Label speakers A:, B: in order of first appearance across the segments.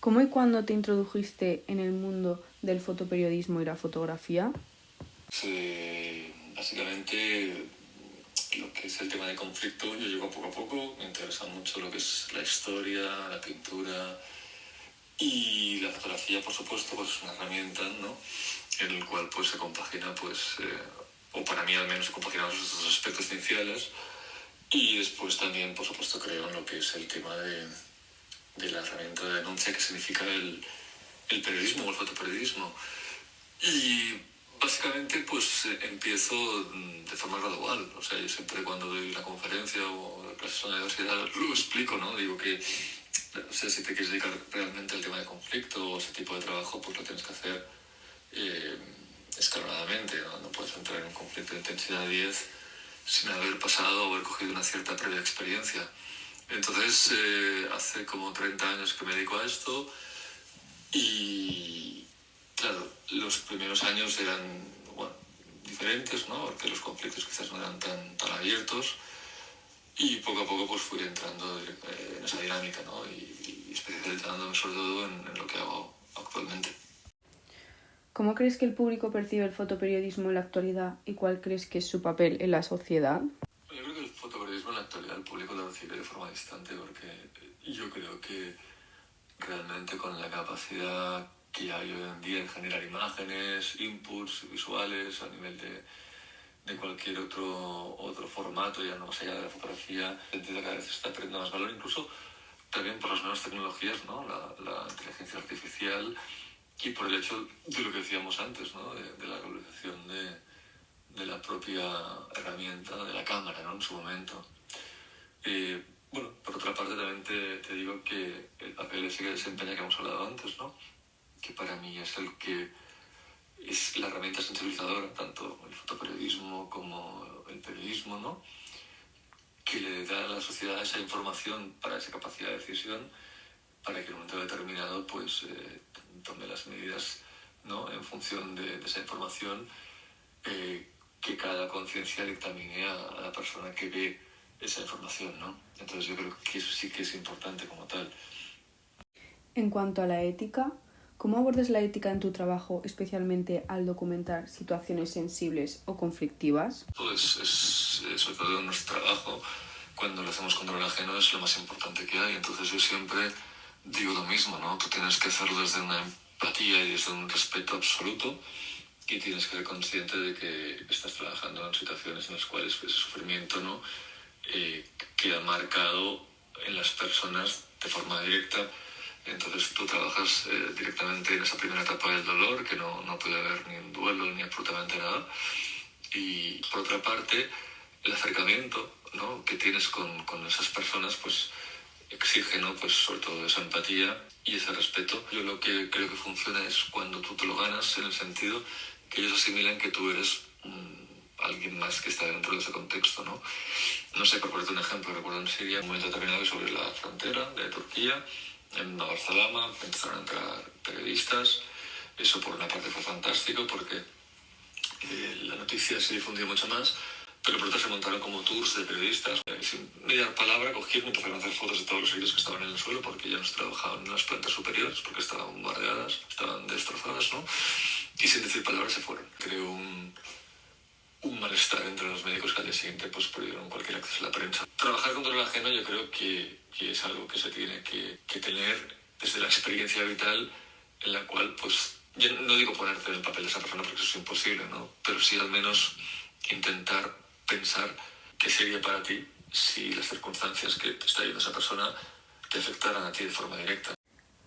A: ¿Cómo y cuándo te introdujiste en el mundo del fotoperiodismo y la fotografía?
B: Básicamente, lo que es el tema de conflicto, yo llego poco a poco, me interesa mucho lo que es la historia, la pintura y la fotografía, por supuesto, pues es una herramienta, ¿no? En el cual pues se compagina, o para mí al menos se compaginan esos aspectos iniciales, y después también, por supuesto, creo en lo que es el tema de la herramienta de denuncia que significa el periodismo o el fotoperiodismo. Y básicamente pues empiezo de forma gradual. O sea, yo siempre cuando doy una conferencia o clases en la universidad lo explico, ¿no? Digo que, o sea, si te quieres dedicar realmente al tema de conflicto o ese tipo de trabajo, pues lo tienes que hacer escalonadamente, ¿no? No puedes entrar en un conflicto de intensidad 10 sin haber pasado o haber cogido una cierta previa experiencia. Entonces, hace como 30 años que me dedico a esto y, claro, los primeros años eran, bueno, diferentes, ¿no? Porque los conflictos quizás no eran tan abiertos, y poco a poco pues fui entrando en esa dinámica, ¿no? Y especializándome sobre todo en lo que hago actualmente.
A: ¿Cómo crees que el público percibe el fotoperiodismo en la actualidad y cuál crees que es su papel en la sociedad?
B: Yo creo que el fotoperiodismo en la actualidad el público lo recibe de forma distante, porque yo creo que realmente con la capacidad que hay hoy en día en generar imágenes, inputs visuales a nivel de cualquier otro formato, ya no más allá de la fotografía, entiendo que cada vez está perdiendo más valor, incluso también por las nuevas tecnologías, ¿no? La inteligencia artificial, y por el hecho de lo que decíamos antes, ¿no? De la globalización de la propia herramienta, de la cámara, ¿no? En su momento. Bueno, por otra parte también te digo que el papel ese que desempeña que hemos hablado antes, ¿no? Que para mí es el que es la herramienta sensibilizadora, tanto el fotoperiodismo como el periodismo, ¿no? Que le da a la sociedad esa información para esa capacidad de decisión, para que en un momento determinado pues tome las medidas, ¿no? En función de esa información, que cada conciencia dictamine a la persona que ve esa información, ¿no? Entonces yo creo que eso sí que es importante como tal.
A: En cuanto a la ética, ¿cómo abordas la ética en tu trabajo, especialmente al documentar situaciones sensibles o conflictivas?
B: Pues sobre todo en nuestro trabajo, cuando lo hacemos contra el ajeno, es lo más importante que hay. Entonces yo siempre digo lo mismo, ¿no? Tú tienes que hacerlo desde una empatía y desde un respeto absoluto, y tienes que ser consciente de que estás trabajando en situaciones en las cuales ese sufrimiento, ¿no? Queda marcado en las personas de forma directa. Entonces tú trabajas directamente en esa primera etapa del dolor, que no puede haber ni un duelo ni absolutamente nada. Y por otra parte, el acercamiento, ¿no? Que tienes con esas personas pues exige, ¿no? Pues sobre todo esa empatía y ese respeto. Yo lo que creo que funciona es cuando tú te lo ganas, en el sentido que ellos asimilan que tú eres alguien más que está dentro de ese contexto, ¿no? No sé, por ponerte un ejemplo, recuerdo en Siria un momento determinado sobre la frontera de Turquía, en Barcelona, empezaron a entrar periodistas. Eso por una parte fue fantástico porque la noticia se difundió mucho más, pero por otra se montaron como tours de periodistas. Sin mediar palabra, cogieron y empezaron a hacer fotos de todos los heridos que estaban en el suelo, porque ya no trabajaban en las plantas superiores, porque estaban bombardeadas, estaban destrozadas, ¿no? Y sin decir palabras se fueron. Creó un malestar entre los médicos, que al día siguiente pues prohibieron cualquier acceso a la prensa. Trabajar contra el ajeno yo creo que es algo que se tiene que tener desde la experiencia vital, en la cual pues yo no digo ponerte en el papel de esa persona porque eso es imposible, ¿no? Pero sí al menos intentar pensar qué sería para ti si las circunstancias que te está viviendo esa persona te afectaran a ti de forma directa.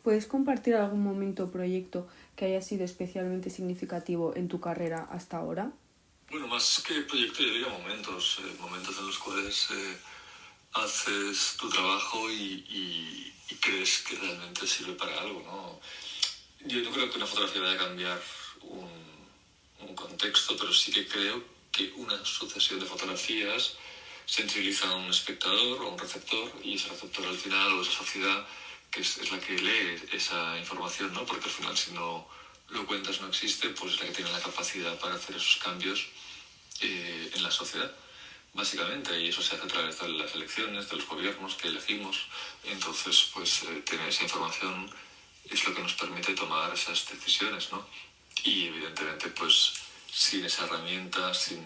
A: ¿Puedes compartir algún momento o proyecto que haya sido especialmente significativo en tu carrera hasta ahora?
B: Bueno, más que proyecto, yo diría momentos en los cuales haces tu trabajo y crees que realmente sirve para algo, ¿no? Yo no creo que una fotografía vaya a cambiar un contexto, pero sí que creo que una sucesión de fotografías sensibiliza a un espectador o a un receptor, y ese receptor al final, o esa sociedad que es la que lee esa información, ¿no? Porque al final, si no lo cuentas, no existe, pues es la que tiene la capacidad para hacer esos cambios en la sociedad, básicamente, y eso se hace a través de las elecciones, de los gobiernos que elegimos. Entonces, pues tener esa información es lo que nos permite tomar esas decisiones, ¿no? Y evidentemente, pues sin esa herramienta, sin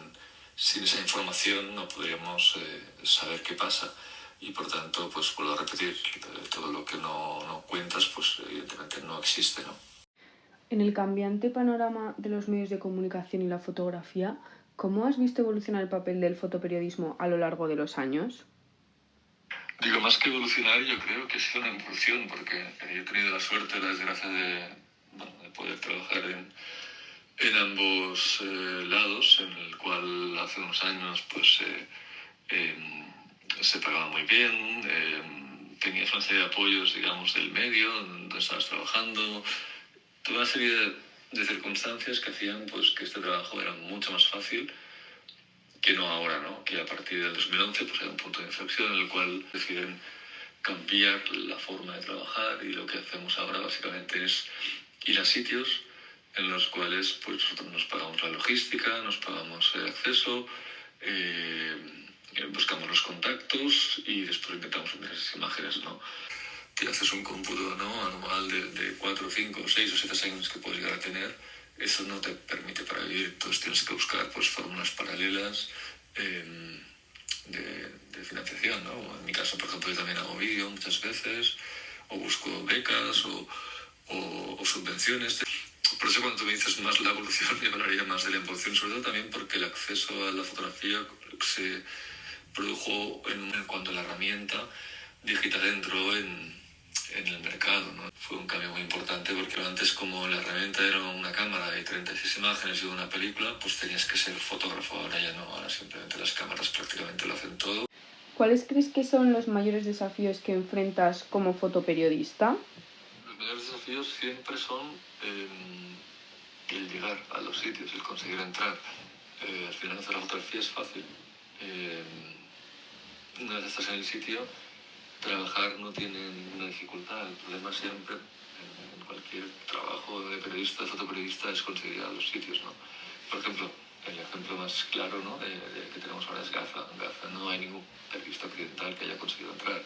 B: esa información, no podríamos saber qué pasa. Y por tanto, pues vuelvo a repetir, todo lo que no cuentas, pues evidentemente no existe, ¿no?
A: En el cambiante panorama de los medios de comunicación y la fotografía, ¿cómo has visto evolucionar el papel del fotoperiodismo a lo largo de los años?
B: Digo, más que evolucionar, yo creo que es una evolución, porque yo he tenido la suerte, la desgracia de poder trabajar en ambos lados, en el cual hace unos años pues se pagaba muy bien, tenías una serie de apoyos, digamos, del medio donde estabas trabajando, toda una serie de circunstancias que hacían pues que este trabajo era mucho más fácil que no ahora, ¿no? Que a partir del 2011 pues hay un punto de inflexión en el cual deciden cambiar la forma de trabajar y lo que hacemos ahora básicamente es ir a sitios en los cuales pues nosotros nos pagamos la logística, nos pagamos el acceso, buscamos los contactos y después intentamos enviar esas imágenes, ¿no? Te haces un cómputo, ¿no?, anual de 4, 5, 6 o 7 años que puedes llegar a tener. Eso no te permite para vivir, entonces tienes que buscar pues fórmulas paralelas de financiación, ¿no? En mi caso, por ejemplo, yo también hago vídeo muchas veces, o busco becas o subvenciones. Por eso cuando me dices más la evolución, yo hablaría más de la evolución, sobre todo también porque el acceso a la fotografía se produjo en cuanto a la herramienta digital entró en el mercado, ¿no? Fue un cambio muy importante porque antes, como la herramienta era una cámara de 36 imágenes y una película, pues tenías que ser fotógrafo. Ahora ya no, ahora simplemente las cámaras prácticamente lo hacen todo.
A: ¿Cuáles crees que son los mayores desafíos que enfrentas como fotoperiodista?
B: Los mayores desafíos siempre son el llegar a los sitios, el conseguir entrar. Al final hacer la fotografía es fácil. Una vez estás en el sitio, trabajar no tiene ninguna dificultad. El problema siempre en cualquier trabajo de periodista, de fotoperiodista, es conseguir a los sitios, ¿no? Por ejemplo, el ejemplo más claro, ¿no?, que tenemos ahora es Gaza. En Gaza no hay ningún periodista occidental que haya conseguido entrar.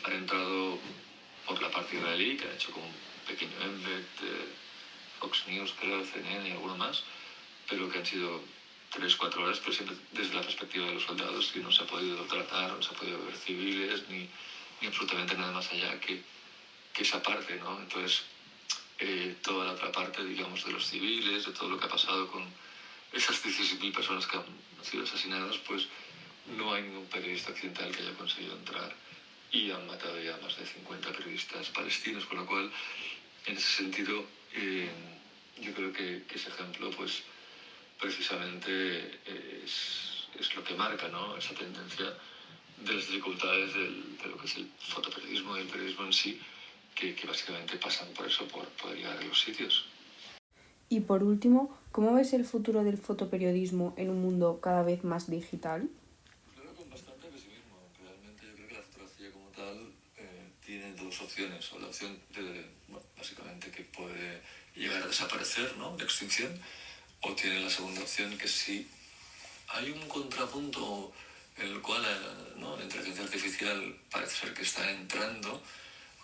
B: Han entrado por la parte israelí, que han hecho como un pequeño embed, Fox News, creo, CNN y alguno más, pero que han sido 3, 4 horas, pero siempre desde la perspectiva de los soldados, y no se ha podido tratar, no se ha podido ver civiles, ni absolutamente nada más allá que esa parte, ¿no? Entonces, toda la otra parte, digamos, de los civiles, de todo lo que ha pasado con esas 16.000 personas que han sido asesinadas, pues no hay ningún periodista occidental que haya conseguido entrar, y han matado ya más de 50 periodistas palestinos, con lo cual, en ese sentido, yo creo que ese ejemplo, pues, precisamente es lo que marca, ¿no?, esa tendencia de las dificultades de lo que es el fotoperiodismo y el periodismo en sí, que básicamente pasan por eso, por poder llegar a los sitios.
A: Y por último, ¿cómo ves el futuro del fotoperiodismo en un mundo cada vez más digital?
B: Lo veo con bastante pesimismo. Realmente yo creo que la fotografía como tal tiene dos opciones. O la opción de, bueno, básicamente que puede llegar a desaparecer, ¿no?, de extinción, o tiene la segunda opción, que sí hay un contrapunto en el cual, ¿no?, la inteligencia artificial parece ser que está entrando.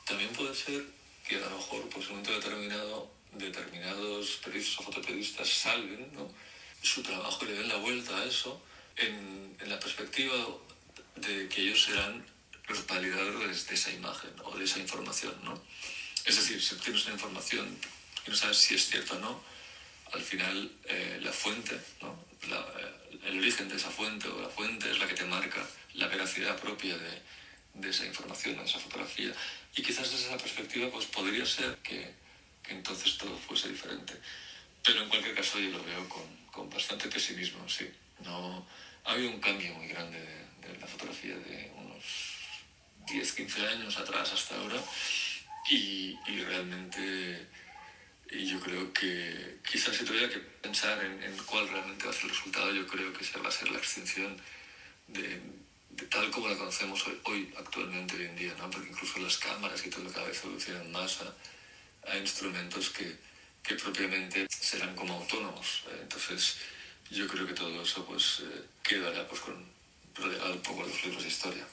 B: También puede ser que a lo mejor, pues, en un momento determinado, determinados periodistas o fotoperiodistas salven, ¿no?, su trabajo y le den la vuelta a eso en la perspectiva de que ellos serán los validadores de esa imagen o de esa información, ¿no? Es decir, si tienes una información y no sabes si es cierta o no, al final la fuente, ¿no?, el origen de esa fuente o la fuente es la que te marca la veracidad propia de esa información, de esa fotografía. Y quizás desde esa perspectiva pues podría ser que entonces todo fuese diferente. Pero en cualquier caso yo lo veo con bastante pesimismo, sí. No, ha habido un cambio muy grande de la fotografía de unos 10, 15 años atrás hasta ahora, y realmente yo creo que quizás si tuviera que pensar en cuál realmente va a ser el resultado, yo creo que esa va a ser la extinción de tal como la conocemos hoy actualmente, hoy en día, ¿no? Porque incluso las cámaras y todo cada vez evolucionan más a instrumentos que propiamente serán como autónomos. Entonces yo creo que todo eso pues quedará pues relegado un poco a los libros de historia.